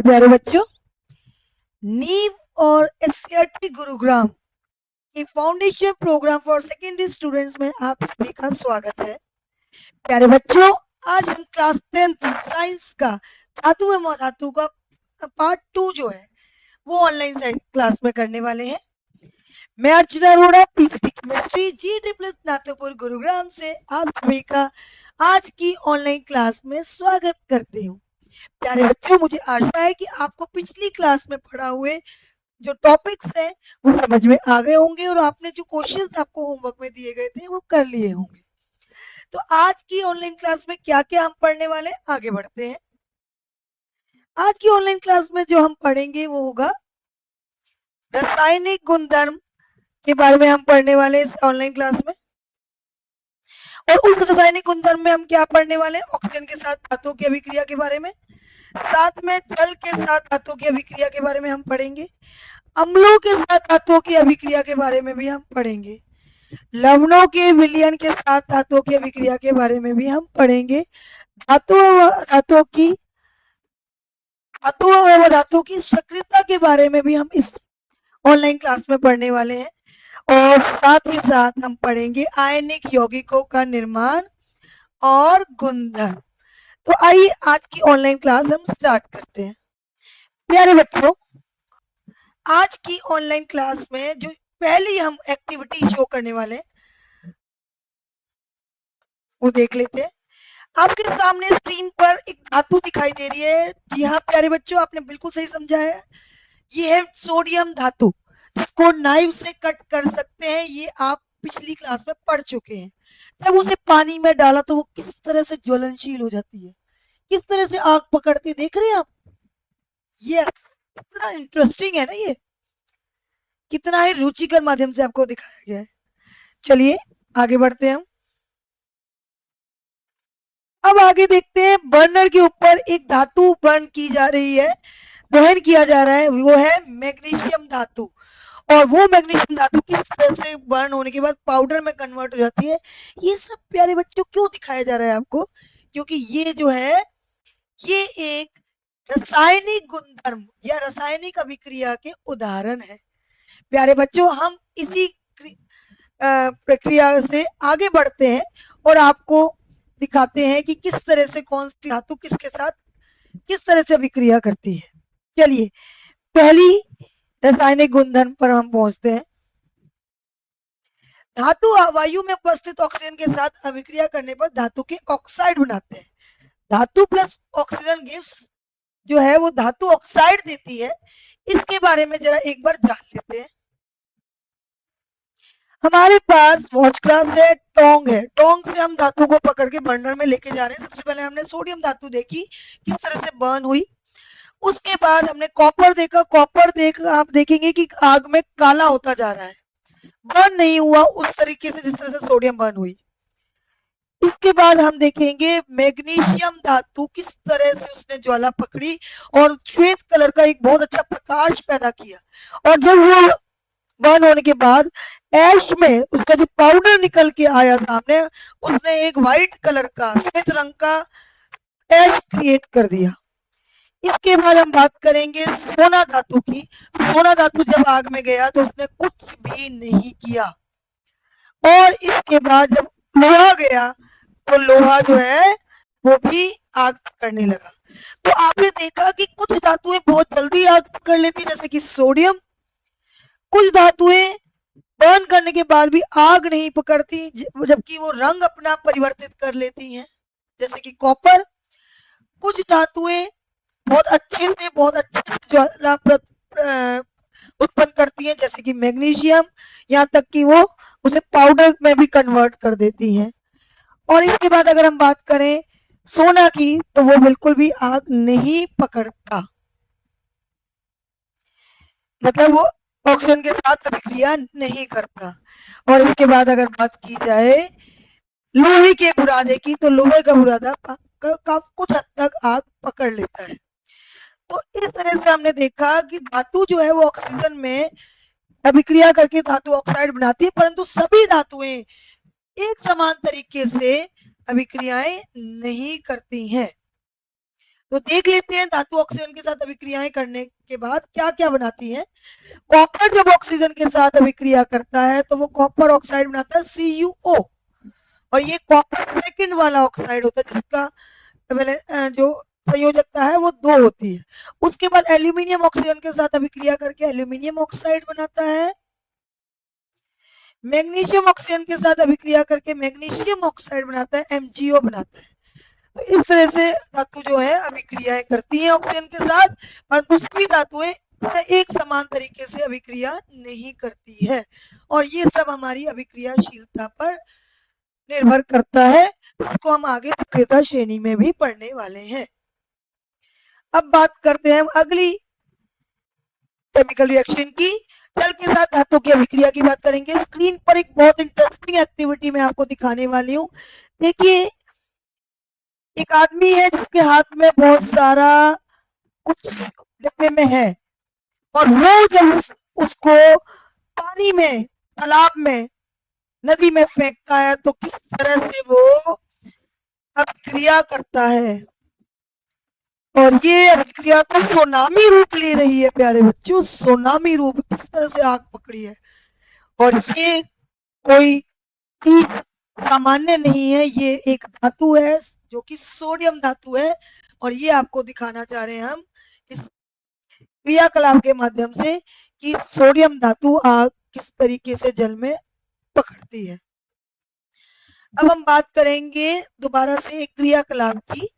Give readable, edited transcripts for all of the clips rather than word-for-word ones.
प्यारे बच्चों, नीव और एससीईआरटी गुरुग्राम की foundation programme for secondary students में आप सभी का स्वागत है। प्यारे बच्चों, आज हम क्लास 10th साइंस का धातु एवं अधातु का पार्ट 2 जो है वो ऑनलाइन क्लास में करने वाले हैं। मैं अर्चना अरोड़ा, पीजीटी केमिस्ट्री, जी ट्रिपल स्नातकपुर गुरुग्राम से आप सभी का आज की ऑनलाइन क्लास में स्वागत करती हूँ। प्यारे बच्चों, मुझे आशा है कि आपको पिछली क्लास में पढ़ा हुए जो टॉपिक्स हैं वो समझ में आ गए होंगे और आपने जो क्वेश्चंस आपको होमवर्क में दिए गए थे वो कर लिए होंगे। तो आज की ऑनलाइन क्लास में क्या क्या हम पढ़ने वाले, आगे बढ़ते हैं। आज की ऑनलाइन क्लास में जो हम पढ़ेंगे वो होगा रासायनिक गुणधर्म के बारे में हम पढ़ने वाले इस ऑनलाइन क्लास में। और उस रासायनिक गुणधर्म में हम क्या पढ़ने वाले, ऑक्सीजन के साथ धातुओं की अभिक्रिया के बारे में, साथ में जल के साथ धातुओं की अभिक्रिया के बारे में हम पढ़ेंगे, अम्लों के साथ धातुओं की अभिक्रिया के बारे में भी हम पढ़ेंगे, लवणों के विलयन के साथ धातुओं की अभिक्रिया के बारे में भी हम पढ़ेंगे, धातुओं की सक्रियता के बारे में भी हम इस ऑनलाइन क्लास में पढ़ने वाले हैं। और साथ ही साथ हम पढ़ेंगे आयनिक यौगिकों का निर्माण और गुणधर्म। तो आइए आज की ऑनलाइन क्लास हम स्टार्ट करते हैं। प्यारे बच्चों, आज की ऑनलाइन क्लास में जो पहली हम एक्टिविटी शो करने वाले वो देख लेते हैं। आपके सामने स्क्रीन पर एक धातु दिखाई दे रही है। जी हाँ प्यारे बच्चों, आपने बिल्कुल सही समझा है। ये है सोडियम धातु, जिसको नाइफ से कट कर सकते हैं। ये आप पिछली क्लास में पढ़ चुके हैं। जब उसे पानी में डाला तो वो किस तरह से ज्वलनशील हो जाती है, किस तरह से आग पकड़ती है, देख रहे हैं आप। यस, कितना इंटरेस्टिंग है ना, ये कितना ही रुचिकर माध्यम से आपको दिखाया गया है। चलिए आगे बढ़ते हैं हम। अब आगे देखते हैं, बर्नर के ऊपर एक धातु बर्न की जा रही है, दहन किया जा रहा है, वो है मैग्नीशियम धातु। और वो मैग्नीशियम धातु किस तरह से बर्न होने के बाद पाउडर में कन्वर्ट हो जाती है, ये सब प्यारे बच्चों क्यों दिखाया जा रहा है आपको, क्योंकि ये जो है ये एक रासायनिक गुणधर्म या रासायनिक अभिक्रिया के उदाहरण है। प्यारे बच्चों, हम इसी प्रक्रिया से आगे बढ़ते हैं और आपको दिखाते हैं कि किस तरह से कौन सी धातु किसके साथ किस तरह से अभिक्रिया करती है। चलिए पहली रासायनिक गुणधर्म पर हम पहुंचते हैं। धातु वायु में उपस्थित ऑक्सीजन के साथ अभिक्रिया करने पर धातु के ऑक्साइड बनाते हैं। धातु प्लस ऑक्सीजन गिव्स जो है वो धातु ऑक्साइड देती है। इसके बारे में जरा एक बार जान लेते हैं। हमारे पास वॉच ग्लास है, टोंग है। टोंग से हम धातु को पकड़ के बर्नर में लेके जा रहे हैं। सबसे पहले हमने सोडियम धातु देखी किस तरह से बर्न हुई। उसके बाद हमने कॉपर देखा। कॉपर आप देखेंगे कि आग में काला होता जा रहा है, बर्न नहीं हुआ उस तरीके से जिस तरह से सोडियम बर्न हुई। इसके बाद हम देखेंगे मैग्नीशियम धातु किस तरह से उसने ज्वाला पकड़ी और श्वेत कलर का एक बहुत अच्छा प्रकाश पैदा किया। और जब वो बर्न होने के बाद ऐश में उसका जो पाउडर निकल के आया सामने, उसने एक व्हाइट कलर का, श्वेत रंग का ऐश क्रिएट कर दिया। इसके बाद हम बात करेंगे सोना धातु की। सोना धातु जब आग में गया तो उसने कुछ भी नहीं किया। और इसके बाद जब लोहा गया तो लोहा जो है वो भी आग पकड़ने लगा। तो आपने देखा कि कुछ धातुएं बहुत जल्दी आग पकड़ लेती, जैसे कि सोडियम। कुछ धातुएं बर्न करने के बाद भी आग नहीं पकड़ती, जबकि वो रंग अपना परिवर्तित कर लेती हैं, जैसे कि कॉपर। कुछ धातुएं बहुत अच्छे से ज्वाला उत्पन्न करती हैं, जैसे कि मैग्नीशियम। यहाँ तक कि वो उसे पाउडर में भी कन्वर्ट कर देती हैं। और इसके बाद अगर हम बात करें सोना की, तो वो बिल्कुल भी आग नहीं पकड़ता, मतलब वो ऑक्सीजन के साथ अभिक्रिया नहीं करता। और इसके बाद अगर बात की जाए लोहे के बुरादे की, तो लोहे का बुरादा कुछ हद तक आग पकड़ लेता है। तो इस तरह से हमने देखा कि धातु जो है वो ऑक्सीजन में अभिक्रिया करके धातु ऑक्साइड बनाती है, परंतु सभी धातुएं एक समान तरीके से अभिक्रियाएं नहीं करती हैं। तो देख लेते हैं धातु ऑक्सीजन के साथ अभिक्रियाएं करने के बाद क्या क्या बनाती है। कॉपर जब ऑक्सीजन के साथ अभिक्रिया करता है तो वो कॉपर ऑक्साइड बनाता है CuO, और ये कॉपर सेकंड वाला ऑक्साइड होता है जिसका जो संयोजकता है वो 2 होती है। उसके बाद एल्यूमिनियम ऑक्सीजन के साथ अभिक्रिया करके एल्यूमिनियम ऑक्साइड बनाता है। मैग्नीशियम ऑक्सीजन के साथ अभिक्रिया करके मैग्नीशियम ऑक्साइड बनाता है, MgO बनाता है। तो इस तरह से धातु जो है अभिक्रियाएं करती है ऑक्सीजन के साथ, पर दूसरी धातुएं एक समान तरीके से अभिक्रिया नहीं करती है, और ये सब हमारी अभिक्रियाशीलता पर निर्भर करता है, इसको हम आगे सक्रियता श्रेणी में भी पढ़ने वाले हैं। अब बात करते हैं हम अगली केमिकल रिएक्शन की। जल के साथ धातु की अभिक्रिया की बात करेंगे। स्क्रीन पर एक बहुत इंटरेस्टिंग एक्टिविटी मैं आपको दिखाने वाली हूँ। देखिए, एक आदमी है जिसके हाथ में बहुत सारा कुछ डिब्बे में है, और वो जब उसको पानी में, तालाब में, नदी में फेंकता है तो किस तरह से वो अभिक्रिया करता है, और ये अभिक्रिया तो सुनामी रूप ले रही है प्यारे बच्चों, सुनामी रूप, किस तरह से आग पकड़ी है। और ये कोई चीज सामान्य नहीं है, ये एक धातु है जो कि सोडियम धातु है, और ये आपको दिखाना चाह रहे हैं हम इस क्रियाकलाप के माध्यम से कि सोडियम धातु आग किस तरीके से जल में पकड़ती है। अब हम बात करेंगे दोबारा से एक क्रियाकलाप की।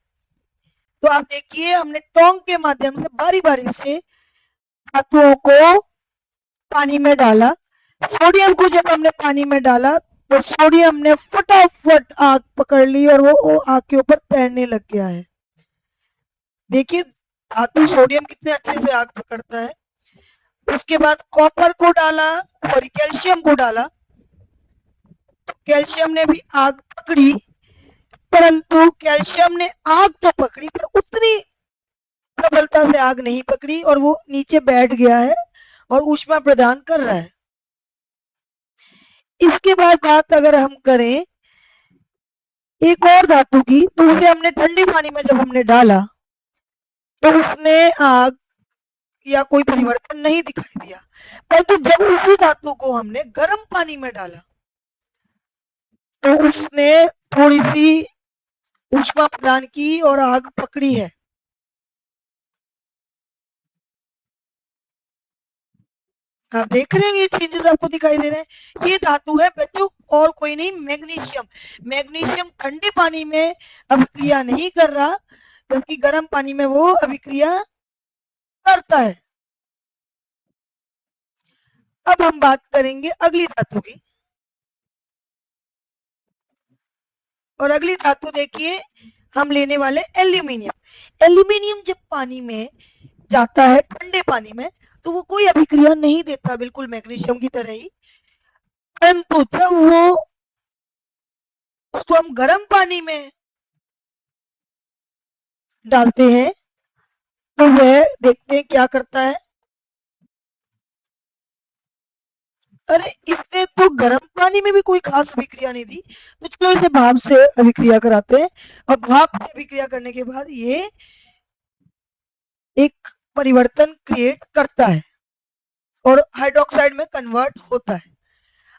तो आप देखिए, हमने टोंग के माध्यम से बारी बारी से धातुओं को पानी में डाला। सोडियम को जब हमने पानी में डाला तो सोडियम ने फटाफट आग पकड़ ली और वो आग के ऊपर तैरने लग गया है। देखिए धातु सोडियम कितने अच्छे से आग पकड़ता है। उसके बाद कॉपर को डाला, सॉरी कैल्शियम को डाला, कैल्शियम ने भी आग पकड़ी, परंतु कैल्शियम ने आग तो पकड़ी पर उतनी प्रबलता से आग नहीं पकड़ी, और वो नीचे बैठ गया है और ऊष्मा प्रदान कर रहा है। इसके बाद बात अगर हम करें एक और धातु की, तो उसे हमने ठंडे पानी में जब हमने डाला तो उसने आग या कोई परिवर्तन नहीं दिखाई दिया, परंतु जब उसी धातु को हमने गर्म पानी में डाला तो उसने थोड़ी सी ऊष्मा प्रदान की और आग पकड़ी है। आप देख रहे हैं ये चेंजेस आपको दिखाई दे रहे हैं। ये धातु है बच्चों और कोई नहीं, मैग्नीशियम। मैग्नीशियम ठंडे पानी में अभिक्रिया नहीं कर रहा, क्योंकि गर्म पानी में वो अभिक्रिया करता है। अब हम बात करेंगे अगली धातु की, और अगली धातु देखिए हम लेने वाले एल्यूमिनियम। एल्यूमिनियम जब पानी में जाता है, ठंडे पानी में, तो वो कोई अभिक्रिया नहीं देता, बिल्कुल मैग्नीशियम की तरह ही, परंतु जब वो उसको हम गर्म पानी में डालते हैं तो वह देखते हैं क्या करता है। अरे इसने तो गर्म पानी में भी कोई खास अभिक्रिया नहीं दी, तो चलो इसे भाप से अभिक्रिया कराते हैं, और भाप से अभिक्रिया करने के बाद ये एक परिवर्तन क्रिएट करता है और हाइड्रोक्साइड में कन्वर्ट होता है।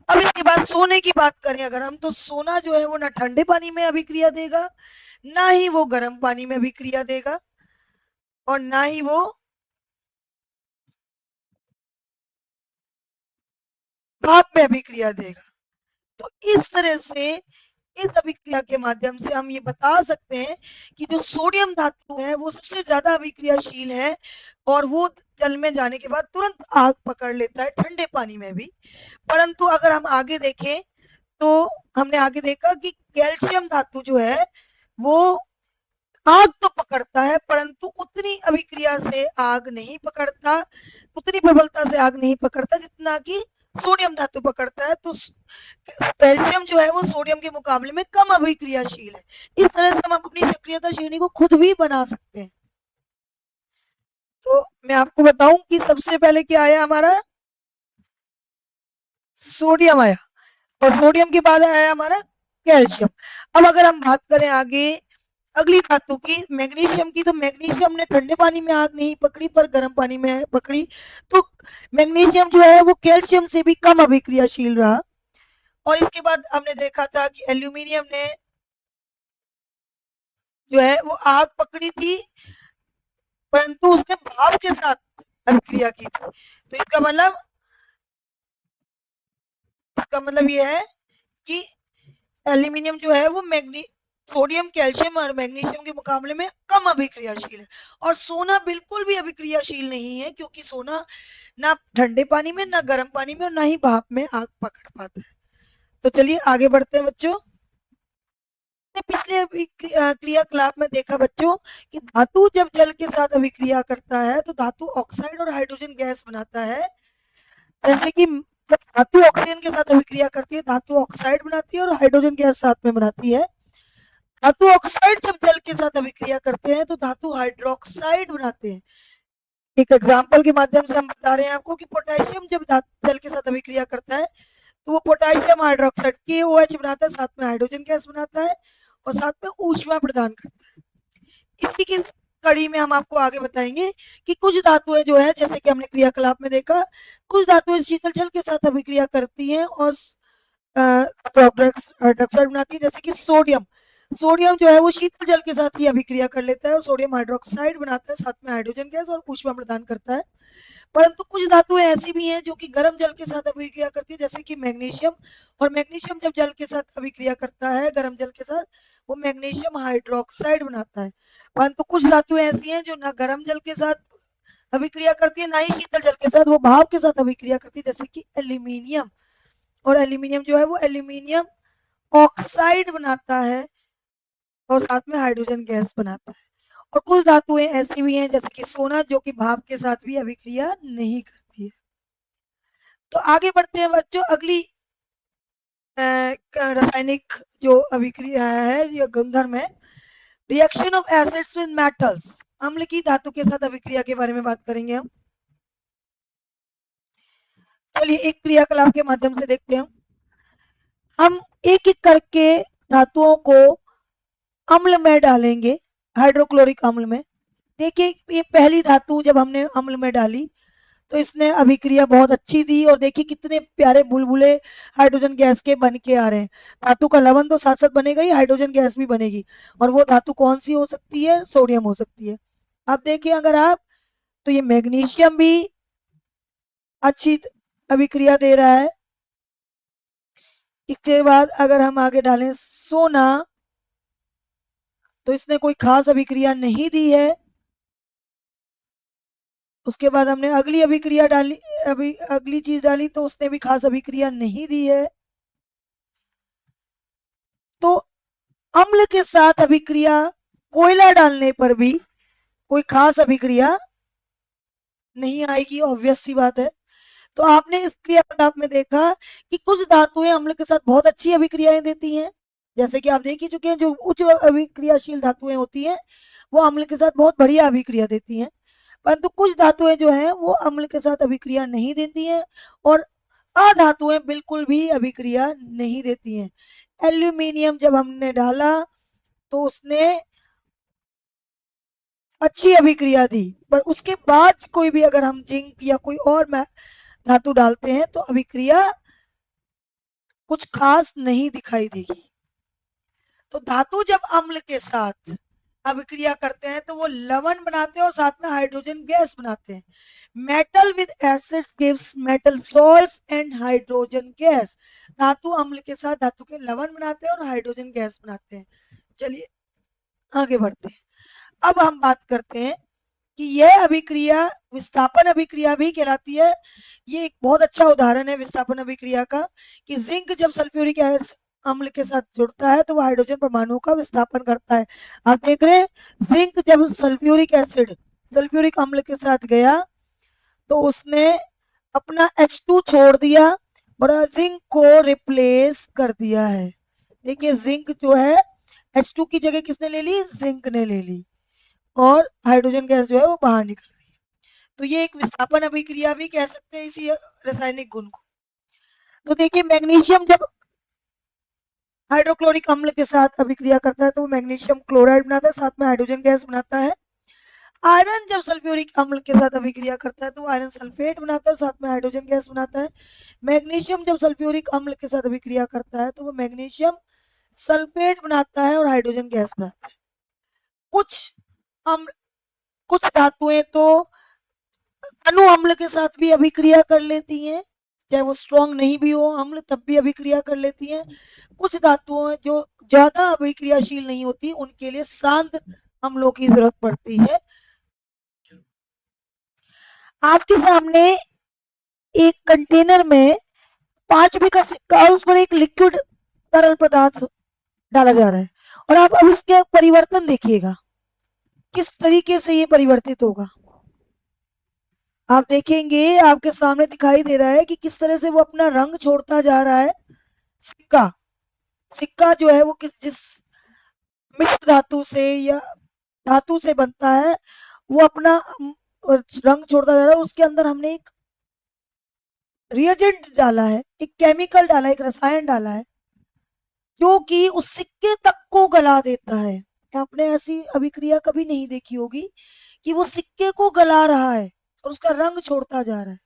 अब इसके बाद सोने की बात करें अगर हम, तो सोना जो है वो ना ठंडे पानी में अभिक्रिया देगा, ना ही वो गर्म पानी में अभिक्रिया देगा, और ना ही वो भाप में अभिक्रिया देगा। तो इस तरह से इस अभिक्रिया के माध्यम से हम ये बता सकते हैं कि जो सोडियम धातु है वो सबसे ज्यादा अभिक्रियाशील है, और वो जल में जाने के बाद तुरंत आग पकड़ लेता है ठंडे पानी में भी। परंतु अगर हम आगे देखें तो हमने आगे देखा कि कैल्शियम धातु जो है वो आग तो पकड़ता है, परंतु उतनी अभिक्रिया से आग नहीं पकड़ता, उतनी प्रबलता से आग नहीं पकड़ता जितना कि सोडियम धातु पकड़ता है। तो कैल्शियम जो है वो सोडियम के मुकाबले में कम अभिक्रियाशील है। इस तरह से हम अपनी सक्रियता श्रेणी को खुद भी बना सकते हैं। तो मैं आपको बताऊं कि सबसे पहले क्या आया हमारा, सोडियम आया, और सोडियम के बाद आया हमारा कैल्शियम। अब अगर हम बात करें आगे अगली धातु की मैग्नीशियम की, तो मैग्नीशियम ने ठंडे पानी में आग नहीं पकड़ी पर गर्म पानी में पकड़ी, तो मैग्नीशियम जो है वो कैल्शियम से भी कम अभिक्रियाशील रहा। और इसके बाद हमने देखा था कि एल्यूमिनियम ने जो है वो आग पकड़ी थी परंतु उसने भाप के साथ अभिक्रिया की थी। तो इसका मतलब ये है कि एल्यूमिनियम जो है वो मैग्नी सोडियम कैल्शियम और मैग्नीशियम के मुकाबले में कम अभिक्रियाशील है। और सोना बिल्कुल भी अभिक्रियाशील नहीं है क्योंकि सोना ना ठंडे पानी में, ना गर्म पानी में और ना ही भाप में आग पकड़ पाता है। तो चलिए आगे बढ़ते हैं बच्चों। पिछले क्रियाकलाप में देखा बच्चों कि धातु जब जल के साथ अभिक्रिया करता है तो धातु ऑक्साइड और हाइड्रोजन गैस बनाता है। जैसे कि जब धातु ऑक्सीजन के साथ अभिक्रिया करती है, धातु ऑक्साइड बनाती है और हाइड्रोजन गैस साथ में बनाती है। धातु ऑक्साइड जब जल के साथ अभिक्रिया करते हैं तो धातु हाइड्रोक्साइड बनाते हैं। एक एग्जाम्पल के माध्यम से हम बता रहे हैं आपको कि पोटेशियम जब जल के साथ अभिक्रिया करता है तो वो पोटेशियम हाइड्रोक्साइड KOH बनाता है, साथ में हाइड्रोजन गैस बनाता है और साथ में ऊष्मा प्रदान करता है। इसी की कड़ी में हम आपको आगे बताएंगे कि कुछ धातुएं जो है, जैसे कि हमने क्रियाकलाप में देखा, कुछ धातुएं शीतल जल के साथ अभिक्रिया करती हैं और हाइड्रोक्साइड बनाती है। जैसे कि सोडियम सोडियम जो है वो शीतल जल के साथ ही अभिक्रिया कर लेता है और सोडियम हाइड्रोक्साइड बनाता है, साथ में हाइड्रोजन गैस और ऊष्मा प्रदान करता है। परंतु कुछ धातुएं ऐसी भी हैं जो कि गर्म जल के साथ अभिक्रिया करती है, जैसे कि मैग्नीशियम। और मैग्नीशियम जब जल के साथ अभिक्रिया करता है गर्म जल के साथ, वो मैग्नीशियम हाइड्रोक्साइड बनाता है। परंतु कुछ धातुएं ऐसी हैं जो ना गर्म जल के साथ अभिक्रिया करती है, ना ही शीतल जल के साथ, वो भाप के साथ अभिक्रिया करती है, जैसे कि एल्यूमिनियम। और एल्यूमिनियम जो है वो एल्यूमिनियम ऑक्साइड बनाता है और साथ में हाइड्रोजन गैस बनाता है। और कुछ धातुएं ऐसी भी हैं जैसे कि सोना, जो कि भाप के साथ भी अभिक्रिया नहीं करती है। तो आगे बढ़ते हैं बच्चों अगली रासायनिक जो अभिक्रिया है, ये गुणधर्म है, reaction of acids with metals. अम्ल की धातु के साथ अभिक्रिया के बारे में बात करेंगे हम। चलिए एक क्रियाकलाप के माध्यम से देखते हैं। हम एक एक करके धातुओं को अम्ल में डालेंगे, हाइड्रोक्लोरिक अम्ल में। देखिए ये पहली धातु जब हमने अम्ल में डाली तो इसने अभिक्रिया बहुत अच्छी दी और देखिए कितने प्यारे बुलबुले हाइड्रोजन गैस के बन के आ रहे हैं। धातु का लवण तो साथ साथ बनेगा ही, हाइड्रोजन गैस भी बनेगी। और वो धातु कौन सी हो सकती है? सोडियम हो सकती है। अब देखिए अगर आप, तो ये मैग्नीशियम भी अच्छी अभिक्रिया दे रहा है। इसके बाद अगर हम आगे डालें सोना, तो इसने कोई खास अभिक्रिया नहीं दी है। उसके बाद हमने अगली अभिक्रिया डाली, अभी अगली चीज डाली तो उसने भी खास अभिक्रिया नहीं दी है। तो अम्ल के साथ अभिक्रिया कोयला डालने पर भी कोई खास अभिक्रिया नहीं आएगी, ऑब्वियस सी बात है। तो आपने इस क्रियाकलाप में देखा कि कुछ धातुएं अम्ल के साथ बहुत अच्छी अभिक्रियाएं देती हैं, जैसे कि आप देख ही चुके हैं जो उच्च अभिक्रियाशील धातुएं होती हैं वो अम्ल के साथ बहुत बढ़िया अभिक्रिया देती हैं। परंतु कुछ धातुएं जो हैं वो अम्ल के साथ अभिक्रिया नहीं देती हैं और अधातुएं बिल्कुल भी अभिक्रिया नहीं देती हैं। एल्यूमिनियम जब हमने डाला तो उसने अच्छी अभिक्रिया दी, पर उसके बाद कोई भी अगर हम जिंक या कोई और धातु डालते हैं तो अभिक्रिया कुछ खास नहीं दिखाई देगी। तो धातु जब अम्ल के साथ अभिक्रिया करते हैं तो वो लवण बनाते हैं और साथ में हाइड्रोजन गैस बनाते हैं। Metal with acids gives metal salts and hydrogen gas. धातु अम्ल के साथ धातु के लवण बनाते हैं और हाइड्रोजन गैस बनाते हैं। चलिए आगे बढ़ते हैं। अब हम बात करते हैं कि यह अभिक्रिया विस्थापन अभिक्रिया भी कहलाती है। ये एक बहुत अच्छा उदाहरण है विस्थापन अभिक्रिया का कि जिंक जब सल्फ्यूरिक अम्ल के साथ जुड़ता है तो वह हाइड्रोजन परमाणु का विस्थापन करता है। आप देख रहे हैं जिंक जब सल्फ्यूरिक अम्ल के साथ गया तो उसने अपना H2 छोड़ दिया और जिंक को रिप्लेस कर दिया है। देखिए जिंक जो है H2 की जगह किसने ले ली? जिंक ने ले ली और हाइड्रोजन गैस जो है वो बाहर निकल गई। तो ये एक विस्थापन अभिक्रिया भी कह सकते हैं इसी रासायनिक गुण को। तो देखिए मैग्नीशियम जब हाइड्रोक्लोरिक अम्ल के साथ अभिक्रिया करता है तो वो मैग्नीशियम क्लोराइड बनाता है, साथ में हाइड्रोजन गैस बनाता है। आयरन जब सल्फ्यूरिक अम्ल के साथ अभिक्रिया करता है तो वो आयरन सल्फेट बनाता है और साथ में हाइड्रोजन गैस बनाता है। मैग्नीशियम जब सल्फ्यूरिक अम्ल के साथ अभिक्रिया करता है तो वो मैग्नीशियम सल्फेट बनाता है और हाइड्रोजन गैस बनाता है। कुछ अम्ल, कुछ धातुएं तो अणु अम्ल के साथ भी अभिक्रिया कर लेती हैं, चाहे वो स्ट्रॉन्ग नहीं भी हो अम्ल तब भी अभिक्रिया कर लेती हैं। कुछ धातुएं जो ज्यादा अभिक्रियाशील नहीं होती उनके लिए शांत अम्लों की जरूरत पड़ती है। आपके सामने एक कंटेनर में 5 रुपए का सिक्का और उस पर एक लिक्विड तरल पदार्थ डाला जा रहा है और आप अब इसके परिवर्तन देखिएगा किस तरीके से ये परिवर्तित होगा। आप देखेंगे आपके सामने दिखाई दे रहा है कि किस तरह से वो अपना रंग छोड़ता जा रहा है। सिक्का सिक्का जो है वो जिस मिश्र धातु से या धातु से बनता है वो अपना रंग छोड़ता जा रहा है। उसके अंदर हमने एक रिएजेंट डाला है, एक केमिकल डाला है, एक रसायन डाला है जो कि उस सिक्के तक को गला देता है। आपने ऐसी अभिक्रिया कभी नहीं देखी होगी कि वो सिक्के को गला रहा है और उसका रंग छोड़ता जा रहा है।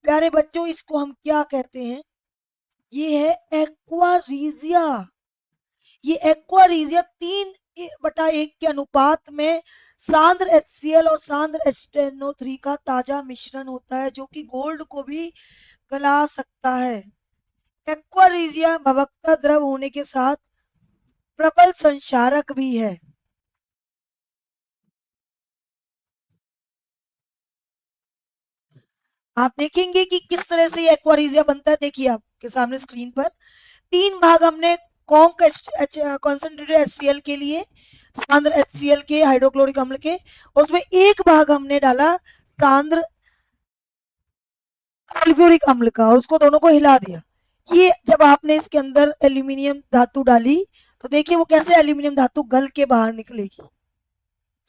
प्यारे बच्चों, इसको हम क्या कहते हैं? ये है एक्वारीजिया। ये एक्वारीजिया 3/1 के अनुपात में सांद्र HCl और सांद्र H2NO3 का ताजा मिश्रण होता है जो कि गोल्ड को भी गला सकता है। एक्वारीजिया भवकता द्रव होने के साथ प्रबल संक्षारक भी है। आप देखेंगे कि किस तरह से ये एक्वारीजिया बनता है। देखिए आपके सामने स्क्रीन पर 3 भाग हमने कॉन्सेंट्रेटेड HCl के लिए, सांद्र HCl के, हाइड्रोक्लोरिक अम्ल के, और उसमें एक भाग हमने डाला सांद्र सल्फ्यूरिक अम्ल का और उसको दोनों को हिला दिया। ये जब आपने इसके अंदर एल्यूमिनियम धातु डाली तो देखिए वो कैसे एल्यूमिनियम धातु गल के बाहर निकलेगी।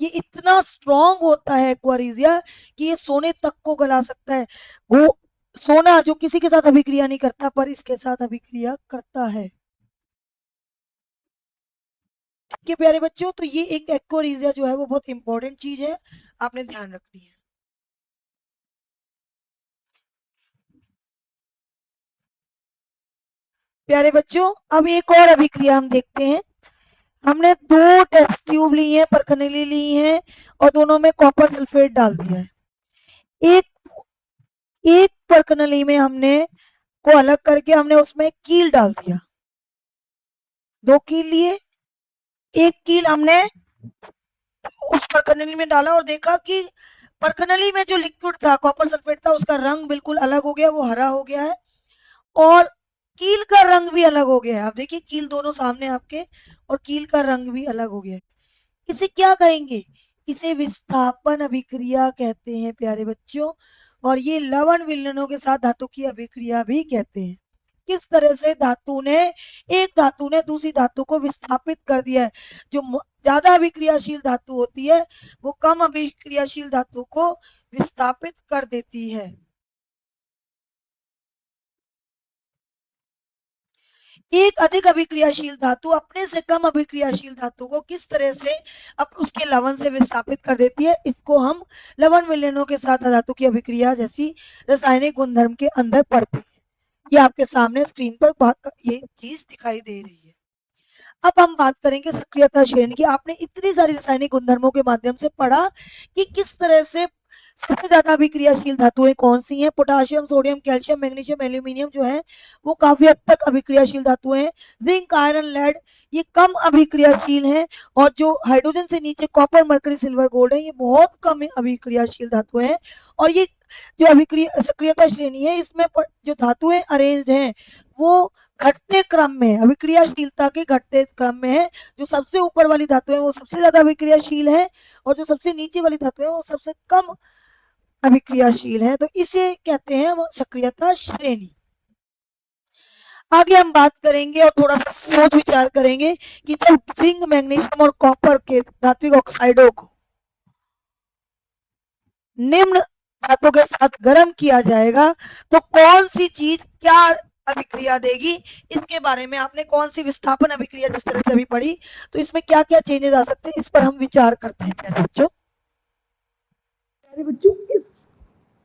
ये इतना स्ट्रॉन्ग होता है एक्वारीजिया कि ये सोने तक को गला सकता है। वो सोना जो किसी के साथ अभिक्रिया नहीं करता पर इसके साथ अभिक्रिया करता है। ठीक है प्यारे बच्चों, तो ये एक एक्वारीजिया जो है वो बहुत इंपॉर्टेंट चीज है, आपने ध्यान रखनी है। प्यारे बच्चों, अब एक और अभिक्रिया हम देखते हैं। हमने 2 टेस्ट ट्यूब ली है, परखनली ली है और दोनों में कॉपर सल्फेट डाल दिया है। एक एक परखनली में हमने को अलग करके हमने उसमें कील डाल दिया। 2 कील लिए, एक कील हमने उस परखनली में डाला और देखा कि परखनली में जो लिक्विड था कॉपर सल्फेट था उसका रंग बिल्कुल अलग हो गया, वो हरा हो गया है और कील का रंग भी अलग हो गया है। आप देखिए कील दोनों सामने आपके और कील का रंग भी अलग हो गया है। इसे क्या कहेंगे? इसे विस्थापन अभिक्रिया कहते हैं प्यारे बच्चों, और ये लवण विलयनों के साथ धातु की अभिक्रिया भी कहते हैं। किस तरह से एक धातु ने दूसरी धातु को विस्थापित कर दिया है। जो ज्यादा अभिक्रियाशील धातु होती है वो कम अभिक्रियाशील धातु को विस्थापित कर देती है। एक अधिक अभिक्रियाशील धातु अपने से कम अभिक्रियाशील धातु को किस तरह से उसके लवण से विस्थापित कर देती है, इसको हम लवण विलयनों के साथ धातु की अभिक्रिया जैसी रासायनिक गुणधर्म के अंदर पढ़ते हैं। ये आपके सामने स्क्रीन पर ये चीज दिखाई दे रही है। अब हम बात करेंगे सक्रियता श्रेणी की। आपने इतनी सारी रासायनिक गुणधर्मों के माध्यम से पढ़ा कि किस तरह से सबसे ज्यादा अभिक्रियाशील धातुएं कौन सी हैं। Potassium, sodium, calcium, magnesium, aluminium जो है वो काफी हद तक अभिक्रियाशील धातुएं हैं। जिंक, आयरन, लेड ये कम अभिक्रियाशील हैं और जो हाइड्रोजन से नीचे कॉपर, मरकरी, सिल्वर, गोल्ड है ये बहुत कम अभिक्रियाशील धातुएं हैं। और ये जो अभिक्रिया सक्रियता श्रेणी है इसमें जो धातुएं अरेंज्ड हैं वो घटते क्रम में, अभिक्रियाशीलता के घटते क्रम में है। जो सबसे ऊपर वाली धातु है वो सबसे ज्यादा अभिक्रियाशील है और जो सबसे नीचे वाली धातु है वो सबसे कम अभिक्रियाशील है। तो इसे कहते हैं वो सक्रियता श्रेणी। आगे हम बात करेंगे और थोड़ा सा सोच विचार करेंगे कि जब जिंक, मैग्नीशियम और कॉपर के धात्विक ऑक्साइडों को निम्न धातु के साथ गर्म किया जाएगा तो कौन सी चीज क्या अभिक्रिया देगी। इसके बारे में आपने कौन सी विस्थापन अभिक्रिया जिस तरह से अभी पढ़ी, तो इसमें क्या क्या चेंजेस आ सकते हैं, इस पर हम विचार करते हैं प्यारे बच्चों। प्यारे बच्चों, इस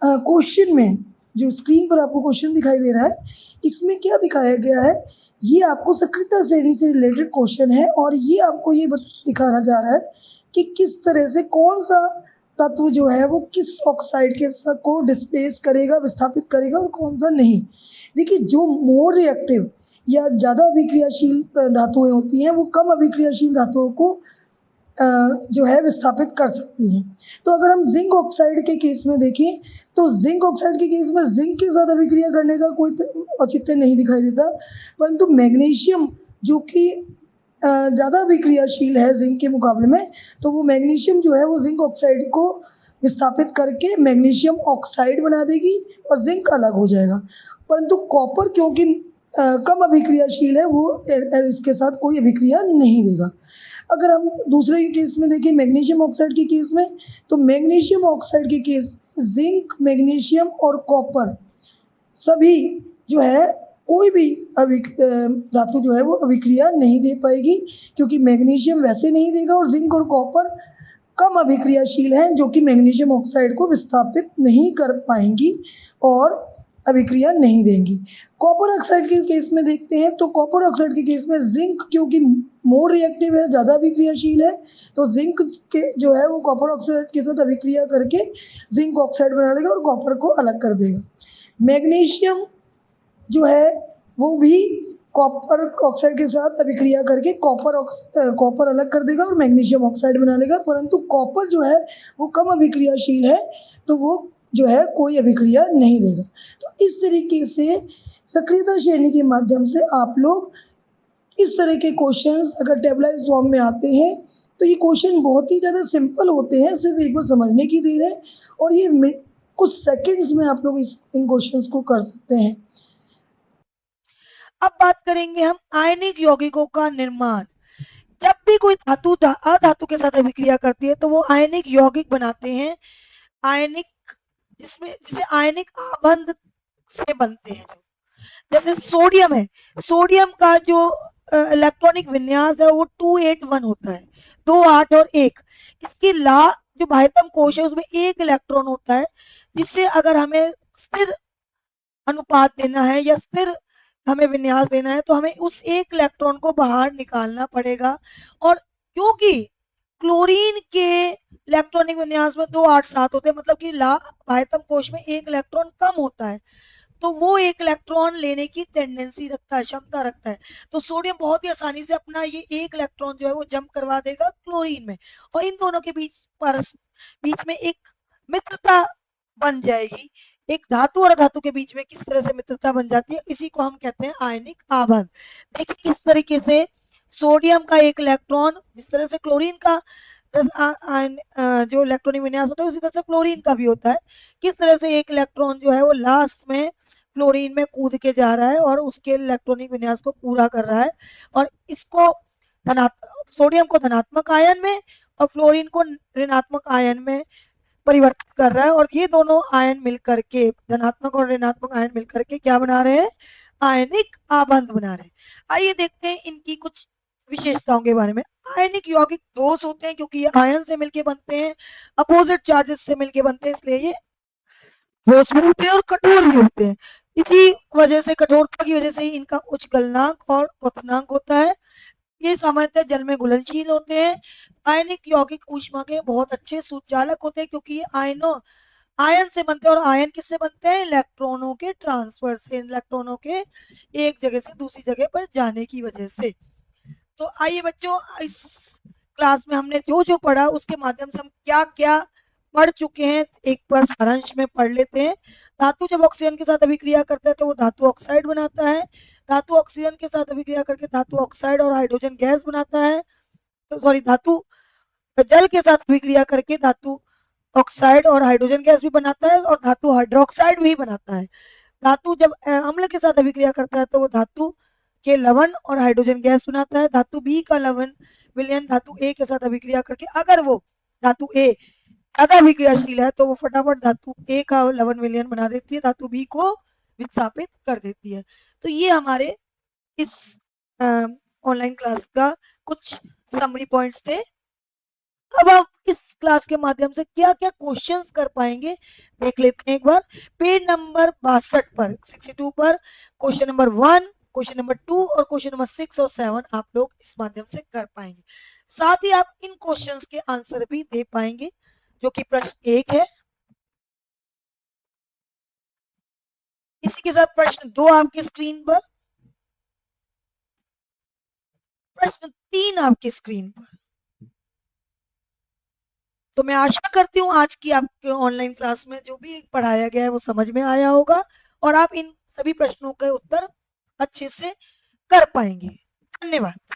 क्वेश्चन में जो स्क्रीन पर आपको क्वेश्चन दिखाई दे रहा है, इसमें क्या दिखाया गया है, ये आपको सक्रियता श्रेणी से रिलेटेड क्वेश्चन है और ये आपको ये दिखाना जा रहा है कि किस तरह से कौन सा तत्व जो है वो किस ऑक्साइड के को डिस्प्लेस करेगा, विस्थापित करेगा और कौन सा नहीं। देखिए, जो मोर रिएक्टिव या ज़्यादा अभिक्रियाशील धातुएं होती हैं वो कम अभिक्रियाशील धातुओं को जो है विस्थापित कर सकती हैं। तो अगर हम जिंक ऑक्साइड के केस में देखें, तो जिंक ऑक्साइड के केस में जिंक के साथ अभिक्रिया करने का कोई औचित्य नहीं दिखाई देता, परंतु मैग्नीशियम जो कि ज़्यादा अभिक्रियाशील है जिंक के मुकाबले में, तो वो मैग्नीशियम जो है वो जिंक ऑक्साइड को विस्थापित करके मैग्नीशियम ऑक्साइड बना देगी और जिंक अलग हो जाएगा। परंतु कॉपर क्योंकि कम अभिक्रियाशील है, वो इसके साथ कोई अभिक्रिया नहीं देगा। अगर हम दूसरे केस में देखें मैग्नीशियम ऑक्साइड के केस में, तो मैग्नीशियम ऑक्साइड के केस जिंक, मैग्नीशियम और कॉपर सभी जो है कोई भी धातु जो है वो अभिक्रिया नहीं दे पाएगी, क्योंकि मैग्नीशियम वैसे नहीं देगा और जिंक और कॉपर कम अभिक्रियाशील हैं जो कि मैग्नीशियम ऑक्साइड को विस्थापित नहीं कर पाएंगी और अभिक्रिया नहीं देंगी। कॉपर ऑक्साइड के केस में देखते हैं, तो कॉपर ऑक्साइड के केस में जिंक क्योंकि मोर रिएक्टिव है, ज़्यादा अभिक्रियाशील है, तो जिंक के जो है वो कॉपर ऑक्साइड के साथ अभिक्रिया करके जिंक ऑक्साइड बना देगा और कॉपर को अलग कर देगा। मैग्नीशियम जो है वो भी कॉपर ऑक्साइड के साथ अभिक्रिया करके कॉपर अलग कर देगा और मैग्नीशियम ऑक्साइड बना लेगा, परंतु कॉपर जो है वो कम अभिक्रियाशील है, तो वो जो है कोई अभिक्रिया नहीं देगा। तो इस तरीके से सक्रियता श्रेणी के माध्यम से आप लोग इस तरह के क्वेश्चंस अगर टेबलाइज फॉर्म में आते हैं तो ये क्वेश्चन बहुत ही ज़्यादा सिंपल होते हैं, सिर्फ एक बार समझने की देर है और ये कुछ सेकंड्स में आप लोग इन क्वेश्चंस को कर सकते हैं। अब बात करेंगे हम आयनिक यौगिकों का निर्माण। जब भी कोई धातु अधातु के साथ अभिक्रिया करती है तो वो आयनिक यौगिक बनाते हैं। आयनिक जिसे आयनिक आबंध से बनते हैं, जो जैसे सोडियम है, सोडियम का जो इलेक्ट्रॉनिक विन्यास है वो 281 होता है, 2 8 और 1। इसकी जो बाह्यतम कोश है उसमें 1 इलेक्ट्रॉन होता है, जिससे अगर हमें स्थिर अनुपात देना है या स्थिर हमें विन्यास देना है तो हमें उस 1 इलेक्ट्रॉन को बाहर निकालना पड़ेगा। और क्योंकि क्लोरीन के इलेक्ट्रॉनिक विन्यास में 2 8 7 होते हैं, मतलब कि बाह्यतम कोश में 1 इलेक्ट्रॉन कम होता है, तो वो 1 इलेक्ट्रॉन लेने की टेंडेंसी रखता है, क्षमता रखता है। तो सोडियम बहुत ही आसानी से अपना ये 1 इलेक्ट्रॉन जो है वो जंप करवा देगा क्लोरीन में, और इन दोनों के बीच में एक मित्रता बन जाएगी। एक धातु और धातु के बीच में किस तरह से मित्रता बन जाती है, इसी को हम कहते हैं आयनिक आबंध। देखिए, इस तरीके से सोडियम का 1 इलेक्ट्रॉन, जिस तरह से क्लोरीन का जो इलेक्ट्रॉनिक विन्यास होता है उसी तरह से क्लोरीन का भी होता है। किस तरह से 1 इलेक्ट्रॉन जो है वो लास्ट में फ्लोरीन में कूद के जा रहा है और उसके इलेक्ट्रॉनिक विन्यास को पूरा कर रहा है, और इसको सोडियम को धनात्मक आयन में और फ्लोरीन को ऋणात्मक आयन में परिवर्तित कर रहा है, और ये दोनों आयन मिलकर के, धनात्मक और ऋणात्मक आयन मिलकर के क्या बना रहे हैं, आयनिक आबंध बना रहे हैं। आइए देखते हैं इनकी कुछ विशेषताओं के बारे में। आयनिक यौगिक ठोस होते हैं क्योंकि ये आयन से मिलके बनते हैं, अपोजिट चार्जेस से मिलके बनते हैं, इसलिए ये ठोस भी होते हैं और कठोर भी होते हैं। इसी वजह से, कठोरता की वजह से ही इनका उच्च गलनांक और क्वथनांक होता है। ये सामान्यतः जल में घुलनशील होते हैं। आयनिक यौगिक ऊष्मा के बहुत अच्छे सुचालक होते हैं क्योंकि ये आयन से बनते हैं, और आयन किससे बनते हैं, इलेक्ट्रॉनों के ट्रांसफर से, इलेक्ट्रॉनों के एक जगह से दूसरी जगह पर जाने की वजह से। तो आइए बच्चों, इस क्लास में हमने जो जो पढ़ा उसके माध्यम से हम क्या क्या पढ़ चुके हैं एक बार सारांश में पढ़ लेते हैं। धातु जब ऑक्सीजन के साथ अभिक्रिया करता है तो वो धातु ऑक्साइड बनाता है। धातु ऑक्सीजन के साथ अभिक्रिया करके धातु ऑक्साइड और हाइड्रोजन गैस बनाता है। तो सॉरी, धातु जल के साथ अभिक्रिया करके धातु ऑक्साइड और हाइड्रोजन गैस भी बनाता है, और धातु हाइड्रोक्साइड भी बनाता है। धातु जब अम्ल के साथ अभिक्रिया करता है तो वो धातु के लवण और हाइड्रोजन गैस बनाता है। धातु बी का लवण विलयन धातु ए के साथ अभिक्रिया करके, अगर वो धातु ए ज्यादा अभिक्रियाशील है तो वो फटाफट धातु ए का लवण विलयन बना देती है, धातु बी को विस्थापित कर देती है। तो ये हमारे इस ऑनलाइन क्लास का कुछ समरी पॉइंट्स थे। अब आप इस क्लास के माध्यम से क्या क्या क्वेश्चंस कर पाएंगे देख लेते हैं एक बार। पेज नंबर 62 पर 62 पर क्वेश्चन नंबर 1, क्वेश्चन नंबर 2 और क्वेश्चन नंबर 6 और 7 आप लोग इस माध्यम से कर पाएंगे। साथ ही आप इन क्वेश्चंस के आंसर भी दे पाएंगे, जो कि प्रश्न 1 है। इसी के साथ प्रश्न 2 आपकी स्क्रीन पर, प्रश्न 3 आपकी स्क्रीन पर। तो मैं आशा करती हूँ आज की आपके ऑनलाइन क्लास में जो भी पढ़ाया गया है वो समझ में आया होगा और आप इन सभी प्रश्नों के उत्तर अच्छे से कर पाएंगे। धन्यवाद।